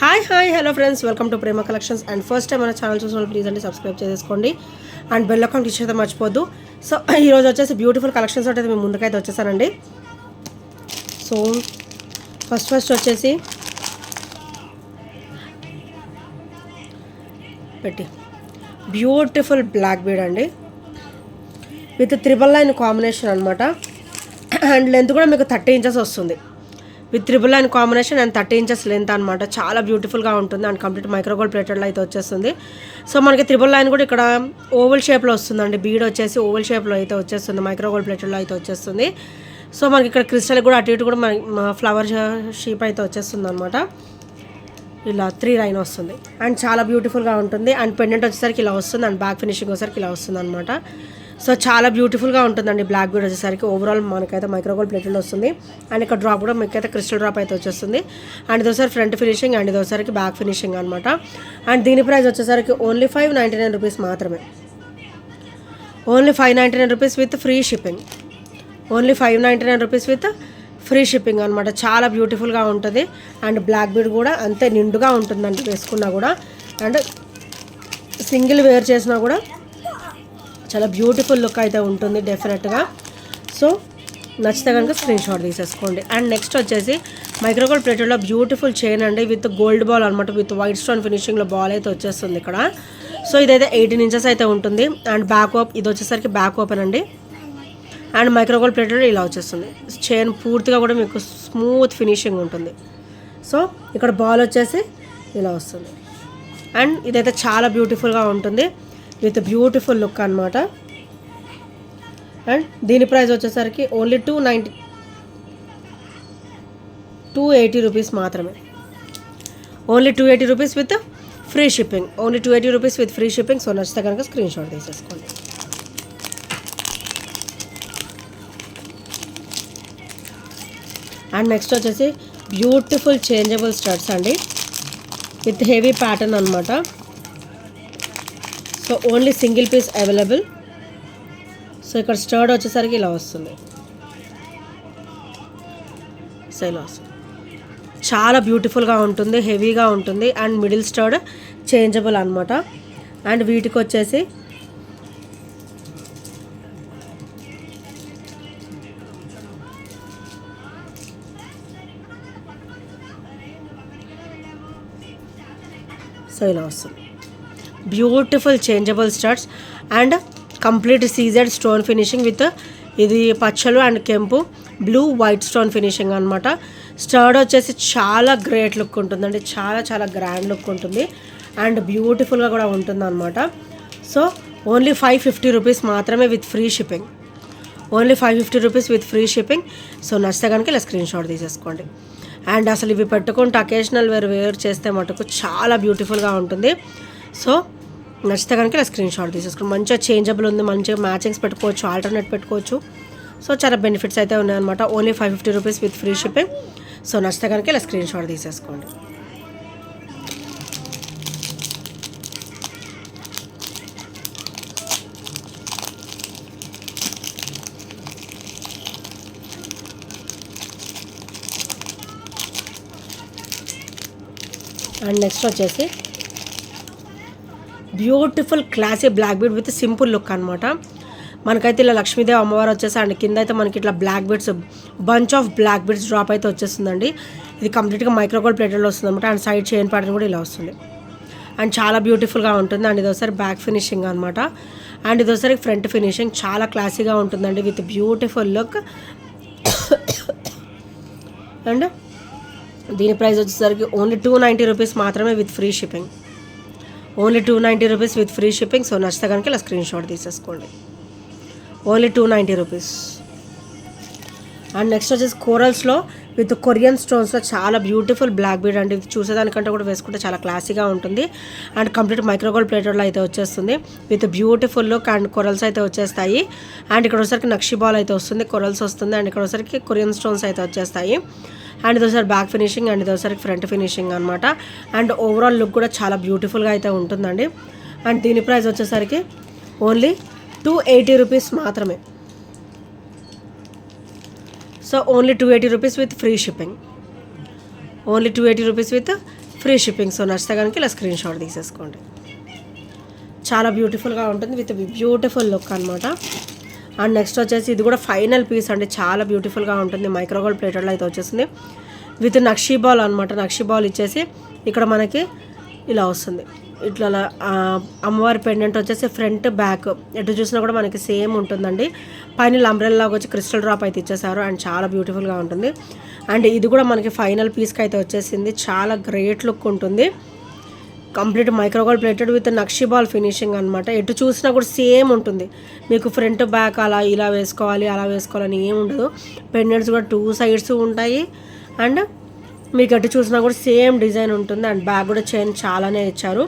Hi hello friends, welcome to Prema collections. And first time మన channel చూసిన please అండి subscribe చేసుకోండి and bell icon click చేయడం మర్చిపోద్దు. సో ఈరోజు వచ్చేసి బ్యూటిఫుల్ కలెక్షన్స్ అయితే మేము ముందుకైతే వచ్చేసానండి. సో ఫస్ట్ వచ్చేసి పెట్టి బ్యూటిఫుల్ బ్లాక్ బీడ్ అండి విత్ త్రిబుల్ లైన్ కాంబినేషన్ అనమాట. అండ్ లెంత్ కూడా మీకు 30 ఇంచెస్ వస్తుంది. With triple line combination and 30 inches length అనమాట. చాలా బ్యూటిఫుల్గా ఉంటుంది అండ్ కంప్లీట్ మైక్రోగోల్డ్ ప్లేటెడ్లో అయితే వచ్చేస్తుంది. సో మనకి త్రిబుల్ లైన్ కూడా ఇక్కడ ఓవల్ షేప్లో వస్తుందండి. బీడ్ వచ్చేసి ఓవల్ షేప్లో అయితే వచ్చేస్తుంది, మైక్రోగోల్డ్ ప్లేటెడ్లో అయితే వచ్చేస్తుంది. సో మనకి ఇక్కడ క్రిస్టల్ కూడా అటు ఇటు కూడా ఫ్లవర్ షేప్ అయితే వచ్చేస్తుంది అనమాట. ఇలా 3 లైన్ వస్తుంది అండ్ చాలా బ్యూటిఫుల్గా ఉంటుంది. అండ్ పెండెంట్ వచ్చేసరికి ఇలా వస్తుంది అండ్ బ్యాక్ ఫినిషింగ్ వచ్చేసరికి ఇలా వస్తుంది అనమాట. సో చాలా బ్యూటిఫుల్గా ఉంటుందండి. బ్లాక్ బీడ్ వచ్చేసరికి ఓవరాల్ మనకైతే మైక్రోగోల్డ్ ప్లేటెడ్లో వస్తుంది. అండ్ ఇక్కడ డ్రాప్ కూడా మీకైతే క్రిస్టల్ డ్రాప్ అయితే వచ్చేస్తుంది. అండ్ ఇదోసారి ఫ్రంట్ ఫినిషింగ్ అండ్ ఇదోసారికి బ్యాక్ ఫినిషింగ్ అనమాట. అండ్ దీని ప్రైస్ వచ్చేసరికి ఓన్లీ 599 రూపీస్ మాత్రమే. Only 599 rupees with free shipping. Only 599 rupees with free shipping అనమాట. చాలా బ్యూటిఫుల్గా ఉంటుంది. అండ్ బ్లాక్ బీడ్ కూడా అంతే నిండుగా ఉంటుందండి వేసుకున్నా కూడా. అండ్ సింగిల్ వేర్ చేసినా కూడా చాలా బ్యూటిఫుల్ లుక్ అయితే ఉంటుంది డెఫినెట్గా. సో నచ్చితే కనుక స్క్రీన్ షాట్ తీసేసుకోండి. అండ్ నెక్స్ట్ వచ్చేసి మైక్రోగోల్డ్ ప్లేటెడ్లో బ్యూటిఫుల్ చైన్ అండి విత్ గోల్డ్ బాల్ అనమాట. విత్ వైట్ స్టోన్ ఫినిషింగ్లో బాల్ అయితే వచ్చేస్తుంది ఇక్కడ. సో ఇదైతే 18 ఇంచెస్ అయితే ఉంటుంది. అండ్ బ్యాక్ ఇది వచ్చేసరికి బ్యాక్ ఓపెన్ అండి. అండ్ మైక్రోగోల్డ్ ప్లేటెడ్ ఇలా వచ్చేస్తుంది. చైన్ పూర్తిగా కూడా మీకు స్మూత్ ఫినిషింగ్ ఉంటుంది. సో ఇక్కడ బాల్ వచ్చేసి ఇలా వస్తుంది. అండ్ ఇదైతే చాలా బ్యూటిఫుల్గా ఉంటుంది విత్ బ్యూటిఫుల్ లుక్ అనమాట. అండ్ దీని ప్రైస్ వచ్చేసరికి ఓన్లీ 280 రూపీస్ మాత్రమే. Only 280 rupees with free shipping. Only 280 rupees with free shipping. So నచ్చితే కనుక స్క్రీన్ షాట్ తీసేసుకోండి. అండ్ నెక్స్ట్ వచ్చేసి బ్యూటిఫుల్ చేంజబుల్ స్టడ్స్ అండి విత్ హెవీ ప్యాటర్న్ అనమాట. So only single piece available. So ఇక్కడ స్టర్డ్ వచ్చేసరికి ఇలా వస్తుంది. సో ఇలా వస్తుంది. చాలా బ్యూటిఫుల్గా ఉంటుంది, హెవీగా ఉంటుంది. అండ్ మిడిల్ స్టర్డ్ చేంజబుల్ అనమాట. అండ్ వీటికి వచ్చేసి సో ఇలా వస్తుంది. Beautiful changeable studs and complete CZ stone finishing with ఇది పచ్చలు అండ్ కెంపు బ్లూ వైట్ స్టోన్ ఫినిషింగ్ అనమాట. స్టర్డ్ వచ్చేసి చాలా గ్రేట్ లుక్ ఉంటుందండి. చాలా గ్రాండ్ లుక్ ఉంటుంది అండ్ బ్యూటిఫుల్గా కూడా ఉంటుంది అనమాట. సో ఓన్లీ 550 రూపీస్ మాత్రమే with free shipping. Only 550 rupees with free shipping. So నచ్చితే కనుక ఇలా స్క్రీన్ షాట్ తీసేసుకోండి. అండ్ అసలు ఇవి పెట్టుకుంటే అకేషనల్ వేర్ చేస్తే మటుకు చాలా బ్యూటిఫుల్గా ఉంటుంది. సో నచ్చితే కనుక ఇలా స్క్రీన్ షాట్ తీసేసుకోండి. మంచిగా చేంజబుల్ ఉంది, మంచిగా మ్యాచింగ్స్ పెట్టుకోవచ్చు, ఆల్టర్నేట్ పెట్టుకోవచ్చు. సో చాలా బెనిఫిట్స్ అయితే ఉన్నాయన్నమాట. Only 550 rupees with free shipping. So నచ్చితే కనుక ఇలా స్క్రీన్ షాట్ తీసేసుకోండి. అండ్ నెక్స్ట్ వచ్చేసి beautiful classy black bead with simple look అనమాట. మనకైతే ఇలా లక్ష్మీదేవి అమ్మవారు వచ్చేసి అండ్ కింద అయితే మనకి ఇట్లా black beads bunch of black beads drop అయితే వచ్చేస్తుందండి. ఇది కంప్లీట్గా మైక్రోగోల్డ్ ప్లేటెడ్లో వస్తుంది అనమాట. అండ్ సైడ్ చైన్ ప్యాటర్న్ కూడా ఇలా వస్తుంది. అండ్ చాలా బ్యూటిఫుల్గా ఉంటుంది. అండ్ ఇదోసారి బ్యాక్ ఫినిషింగ్ అనమాట. అండ్ ఇదోసారి ఫ్రంట్ ఫినిషింగ్ చాలా క్లాసీగా ఉంటుందండి విత్ బ్యూటిఫుల్ లుక్. అండ్ దీని ప్రైస్ వచ్చేసరికి ఓన్లీ 290 రూపీస్ మాత్రమే with free shipping. Only 290 rupees with free shipping. So నచ్చితే కనుక ఇలా స్క్రీన్ షాట్ తీసేసుకోండి. Only 290 rupees. అండ్ నెక్స్ట్ వచ్చేసి కోరల్స్లో విత్ కొరియన్ స్టోన్స్లో చాలా బ్యూటిఫుల్ బ్లాక్ బీడ్ అండి. చూసేదానికంటే కూడా వేసుకుంటే చాలా క్లాసీగా ఉంటుంది. అండ్ కంప్లీట్ మైక్రోగోల్డ్ ప్లేటెడ్లో అయితే వచ్చేస్తుంది with beautiful look. And corals అయితే వచ్చేస్తాయి. అండ్ ఇక్కడ వచ్చేసరికి నక్షి బాల్ అయితే వస్తుంది, కొరల్స్ వస్తుంది. అండ్ ఇక్కడ వచ్చేసరికి కొరియన్ స్టోన్స్ అయితే వచ్చేస్తాయి. అండ్ ఇదోసారి బ్యాక్ ఫినిషింగ్ అండ్ ఇదోసారి ఫ్రంట్ ఫినిషింగ్ అనమాట. అండ్ ఓవరాల్ లుక్ కూడా చాలా బ్యూటిఫుల్గా అయితే ఉంటుందండి. అండ్ దీని ప్రైస్ వచ్చేసరికి ఓన్లీ 280 రూపీస్ మాత్రమే. So only 280 rupees with free shipping. Only 280 rupees with free shipping. So నచ్చితే కనుక ఇలా స్క్రీన్ షాట్ తీసేసుకోండి. చాలా బ్యూటిఫుల్గా ఉంటుంది విత్ బ్యూటిఫుల్ లుక్ అనమాట. అండ్ నెక్స్ట్ వచ్చేసి ఇది కూడా ఫైనల్ పీస్ అండి, చాలా బ్యూటిఫుల్గా ఉంటుంది. మైక్రోగోల్డ్ ప్లేటెడ్లో అయితే వచ్చేసింది విత్ నక్షీ బాల్ అనమాట. నక్షీ బాల్ ఇచ్చేసి ఇక్కడ మనకి ఇలా వస్తుంది. ఇట్లా అమ్మవారి పెండెంట్ వచ్చేసి ఫ్రంట్ బ్యాక్ ఎటు చూసినా కూడా మనకి సేమ్ ఉంటుందండి. పైన అంబ్రెల్లాగా వచ్చి క్రిస్టల్ డ్రాప్ అయితే ఇచ్చేసారు అండ్ చాలా బ్యూటిఫుల్గా ఉంటుంది. అండ్ ఇది కూడా మనకి ఫైనల్ పీస్కి అయితే వచ్చేసింది. చాలా గ్రేట్ లుక్ ఉంటుంది. Complete micro gold plated with nakshi ball finishing అనమాట. ఎటు చూసినా కూడా సేమ్ ఉంటుంది. మీకు ఫ్రంట్ బ్యాక్ అలా ఇలా వేసుకోవాలి అలా వేసుకోవాలని ఏమి ఉండదు. పెండెంట్స్ కూడా 2 సైడ్స్ ఉంటాయి అండ్ మీకు ఎటు చూసినా కూడా సేమ్ డిజైన్ ఉంటుంది. అండ్ బ్యాక్ కూడా చైన్ చాలానే ఇచ్చారు.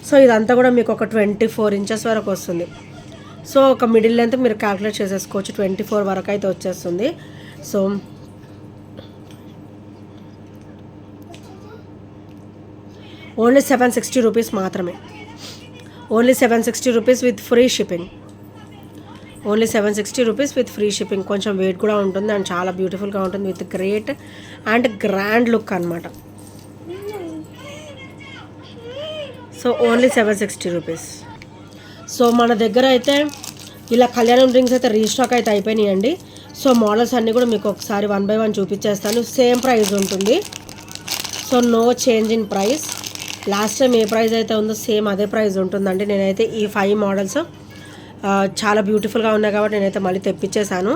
సో ఇదంతా కూడా మీకు ఒక 24 ఇంచెస్ వరకు వస్తుంది. సో ఒక మిడిల్ లెంత్ మీరు క్యాలిక్యులేట్ చేసేసుకోవచ్చు, 24 వరకు అయితే వచ్చేస్తుంది. సో ఓన్లీ 760 రూపీస్ మాత్రమే. Only 760 rupees with free shipping. Only 760 rupees with free shipping. కొంచెం వెయిట్ కూడా ఉంటుంది అండ్ చాలా బ్యూటిఫుల్గా ఉంటుంది with great and grand look అనమాట. So only 760 rupees. సో మన దగ్గర అయితే ఇలా కళ్యాణం రింగ్స్ అయితే రీస్టాక్ అయితే అయిపోయినాయండి. సో మోడల్స్ అన్నీ కూడా మీకు ఒకసారి 1 by 1 చూపించేస్తాను. సేమ్ ప్రైస్ ఉంటుంది. So no change in price. Last time ఏ ప్రైస్ అయితే ఉందో సేమ్ అదే ప్రైస్ ఉంటుందండి. నేనైతే ఈ 5 మోడల్స్ చాలా బ్యూటిఫుల్గా ఉన్నాయి కాబట్టి నేనైతే మళ్ళీ తెప్పించేశాను.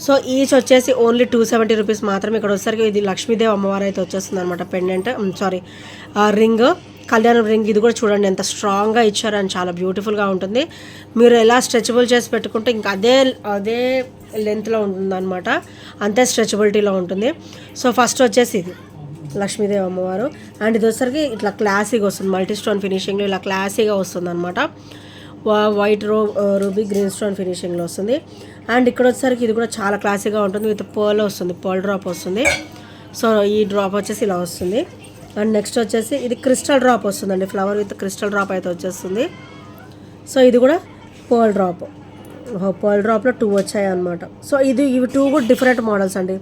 సో ఈచ్ వచ్చేసి ఓన్లీ 270 రూపీస్ మాత్రమే. ఇక్కడ వచ్చేసరికి ఇది లక్ష్మీదేవి అమ్మవారు అయితే వచ్చేస్తుంది అనమాట. పెండెంట్ రింగ్, కళ్యాణం రింగ్. ఇది కూడా చూడండి ఎంత స్ట్రాంగ్గా ఇచ్చారు అండ్ చాలా బ్యూటిఫుల్గా ఉంటుంది. మీరు ఎలా స్ట్రెచబుల్ చేసి పెట్టుకుంటే ఇంకా అదే లెంత్లో ఉంటుంది అనమాట, అంతే స్ట్రెచబిలిటీలో ఉంటుంది. సో ఫస్ట్ వచ్చేసి ఇది లక్ష్మీదేవి అమ్మవారు అండ్ ఇది వచ్చేసరికి ఇట్లా క్లాసీగా వస్తుంది. మల్టీ స్టోన్ ఫినిషింగ్లో ఇలా క్లాసీగా వస్తుంది అనమాట. వైట్ రూబీ గ్రీన్ స్టోన్ ఫినిషింగ్లో వస్తుంది. అండ్ ఇక్కడ వచ్చేసరికి ఇది కూడా చాలా క్లాసీగా ఉంటుంది విత్ పర్ల్ వస్తుంది, పర్ల్ డ్రాప్ వస్తుంది. సో ఈ డ్రాప్ వచ్చేసి ఇలా వస్తుంది. అండ్ నెక్స్ట్ వచ్చేసి ఇది క్రిస్టల్ డ్రాప్ వస్తుందండి, ఫ్లవర్ విత్ క్రిస్టల్ డ్రాప్ అయితే వచ్చేస్తుంది. సో ఇది కూడా పర్ల్ డ్రాప్లో 2 వచ్చాయి అనమాట. సో ఇవి 2 కూడా డిఫరెంట్ మోడల్స్ అండి.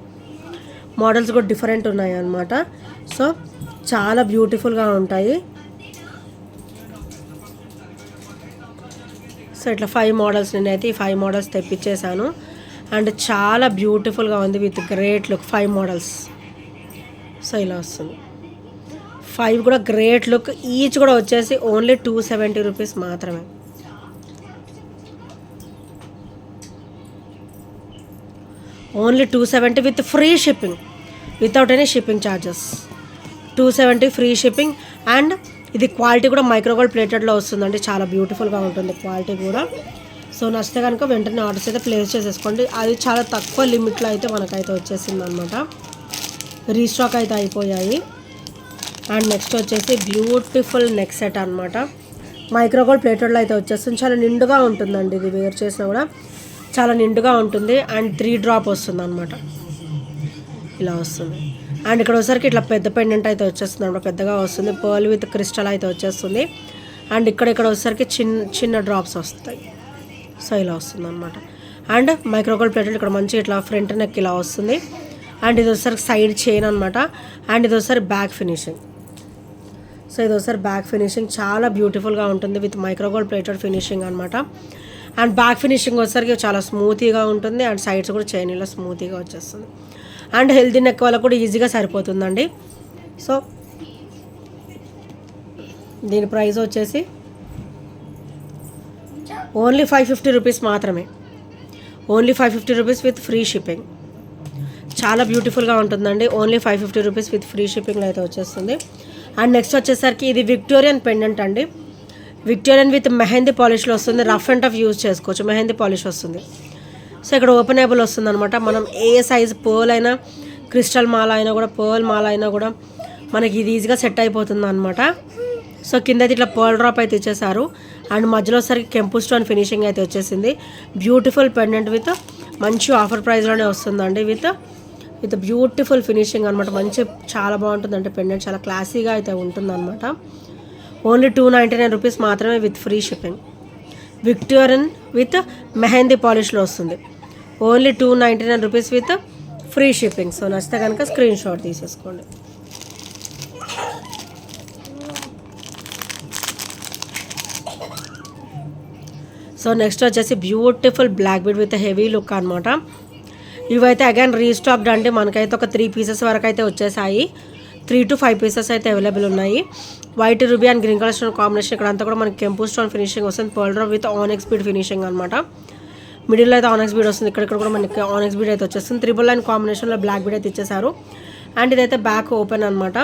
మోడల్స్ కూడా డిఫరెంట్ ఉన్నాయి అన్నమాట. సో చాలా బ్యూటిఫుల్గా ఉంటాయి. సో ఇట్లా 5 మోడల్స్ నేనైతే ఈ 5 మోడల్స్ తెప్పించేశాను అండ్ చాలా బ్యూటిఫుల్గా ఉంది with great look. 5 models. So ఇలా వస్తుంది. 5 కూడా గ్రేట్ లుక్. ఈచ్ కూడా వచ్చేసి ఓన్లీ 270 రూపీస్ మాత్రమే. Only 270 with free shipping, without any shipping charges. 270 free shipping. And ఇది క్వాలిటీ కూడా మైక్రోగోల్డ్ ప్లేటెడ్లో వస్తుందండి. చాలా బ్యూటిఫుల్గా ఉంటుంది క్వాలిటీ కూడా. సో నచ్చితే కనుక వెంటనే ఆర్డర్స్ అయితే ప్లేస్ చేసేసుకోండి. అది చాలా తక్కువ లిమిట్లో అయితే మనకైతే వచ్చేసింది అనమాట. రీస్టాక్ అయితే అయిపోయాయి. అండ్ నెక్స్ట్ వచ్చేసి బ్యూటిఫుల్ నెక్ సెట్ అనమాట. మైక్రోగోల్డ్ ప్లేటెడ్లో అయితే వచ్చేస్తుంది. చాలా నిండుగా ఉంటుందండి. ఇది వేర్ చేసినా కూడా చాలా నిండుగా ఉంటుంది. అండ్ 3 డ్రాప్ వస్తుంది అనమాట, ఇలా వస్తుంది. అండ్ ఇక్కడ వచ్చేసరికి ఇట్లా పెద్ద పెండెంట్ అయితే వచ్చేస్తుంది అనమాట, పెద్దగా వస్తుంది. పర్ల్ విత్ క్రిస్టల్ అయితే వచ్చేస్తుంది. అండ్ ఇక్కడ వచ్చేసరికి చిన్న డ్రాప్స్ వస్తాయి. సో ఇలా వస్తుంది అనమాట. అండ్ మైక్రోగోల్డ్ ప్లేటెడ్ ఇక్కడ మంచి ఇట్లా ఫ్రంట్ నెక్ ఇలా వస్తుంది. అండ్ ఇది వచ్చేసరికి సైడ్ చైన్ అనమాట. అండ్ ఇది వచ్చేసరికి బ్యాక్ ఫినిషింగ్. సో ఇది ఒకసారి బ్యాక్ ఫినిషింగ్ చాలా బ్యూటిఫుల్గా ఉంటుంది విత్ మైక్రోగోల్డ్ ప్లేటెడ్ ఫినిషింగ్ అనమాట. అండ్ బ్యాక్ ఫినిషింగ్ వచ్చేసరికి చాలా స్మూతీగా ఉంటుంది. అండ్ సైడ్స్ కూడా చైన్ ఇలా స్మూతీగా వచ్చేస్తుంది. అండ్ హెల్దీ నెక్ వాళ్ళకు కూడా ఈజీగా సరిపోతుందండి. సో దీని ప్రైస్ వచ్చేసి ఓన్లీ 550 రూపీస్ మాత్రమే. Only 550 rupees with free shipping. చాలా బ్యూటిఫుల్గా ఉంటుందండి. ఓన్లీ 550 రూపీస్ విత్ ఫ్రీ షిప్పింగ్లో అయితే వచ్చేస్తుంది. అండ్ నెక్స్ట్ వచ్చేసరికి ఇది విక్టోరియన్ పెండెంట్ అండి. విక్టోరియన్ విత్ మెహందీ పాలిష్లో వస్తుంది. రఫ్ అండ్ టఫ్ యూజ్ చేసుకోవచ్చు, మెహందీ పాలిష్ వస్తుంది. సో ఇక్కడ ఓపెనబుల్ వస్తుంది అనమాట. మనం ఏ సైజ్ పర్ల్ అయినా, క్రిస్టల్ మాల అయినా కూడా, పర్ల్ మాల అయినా కూడా మనకి ఇది ఈజీగా సెట్ అయిపోతుంది అనమాట. సో కింద ఇట్లా పర్ల్ డ్రాప్ అయితే ఇచ్చేసారు. అండ్ మధ్యలో సరికి కెంపు స్టోన్ ఫినిషింగ్ అయితే వచ్చేసింది. బ్యూటిఫుల్ పెండెంట్ విత్ మంచి ఆఫర్ ప్రైస్లోనే వస్తుందండి. విత్ బ్యూటిఫుల్ ఫినిషింగ్ అనమాట. మంచి చాలా బాగుంటుందంటే పెండెంట్ చాలా క్లాసీగా అయితే ఉంటుందన్నమాట. ఓన్లీ 299 రూపీస్ మాత్రమే with free shipping. Victorian with mehndi పాలిష్లో వస్తుంది. Only 299 rupees with free shipping. So నచ్చితే కనుక స్క్రీన్ షాట్ తీసేసుకోండి. సో నెక్స్ట్ వచ్చేసి beautiful black bead with heavy look అనమాట. ఇవైతే అగైన్ రీస్టాక్డ్ అంటే మనకైతే ఒక 3 పీసెస్ వరకు అయితే వచ్చేసాయి. 3 to 5 పీసెస్ అయితే అవైలబుల్ ఉన్నాయి. White ruby and green colour stone combination. ఇక్కడ అంతా కూడా మనకి కెంపు స్టోన్ ఫినిషింగ్ వస్తుంది. Pearl drop with onyx bead finishing అనమాట. మిడిల్లో అయితే ఆనెక్స్ బీడ్ వస్తుంది. ఇక్కడ కూడా మనకి ఆనెక్స్ బీడ్ అయితే వచ్చేస్తుంది. 999 కాంబినేషన్లో బ్లాక్ బీడ్ అయితే ఇచ్చేసారు. అండ్ ఇదైతే బ్యాక్ ఓపెన్ అనమాట.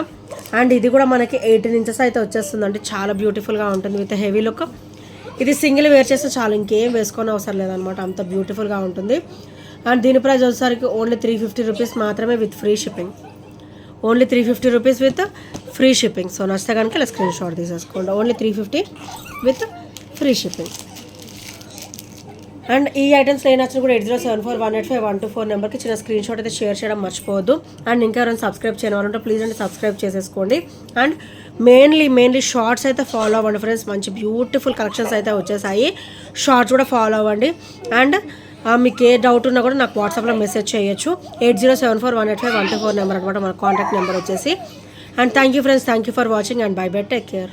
అండ్ ఇది కూడా మనకి 18 ఇంచెస్ అయితే వచ్చేస్తుంది. అంటే చాలా బ్యూటిఫుల్గా ఉంటుంది విత్ హెవీ లుక్. ఇది సింగిల్ వేర్ చేస్తే చాలు, ఇంకేం వేసుకొని అవసరం లేదనమాట, అంత బ్యూటిఫుల్గా ఉంటుంది. అండ్ దీని ప్రైస్ వచ్చేసరికి ఓన్లీ 350 రూపీస్ మాత్రమే with free shipping. Only 350 rupees with free shipping. So నచ్చితే కనుక ఇలా స్క్రీన్ షాట్ తీసేసుకోండి. Only 350 with free shipping. And ఈ ఐటమ్స్ ఏ నచ్చిన కూడా 8074185124 నెంబర్కి చిన్న స్క్రీన్ షాట్ అయితే షేర్ చేయడం మర్చిపోవద్దు. అండ్ ఇంకా ఎవరైనా సబ్స్క్రైబ్ చేయని వాళ్ళు ఉంటే ప్లీజ్ అంటే సబ్స్క్రైబ్ చేసేసుకోండి. అండ్ మెయిన్లీ షార్ట్స్ అయితే ఫాలో అవ్వండి ఫ్రెండ్స్. మంచి బ్యూటిఫుల్ కలెక్షన్స్ అయితే వచ్చేసాయి. షార్ట్స్ కూడా ఫాలో అవ్వండి. అండ్ మీకు ఏ డౌట్ ఉన్నా కూడా నాకు వాట్సాప్లో మెసేజ్ చేయొచ్చు. 8074185124 నెంబర్ అనమాట మన కాంటాక్ట్ నెంబర్ వచ్చేసి. And thank you friends, thank you for watching and by by, take care.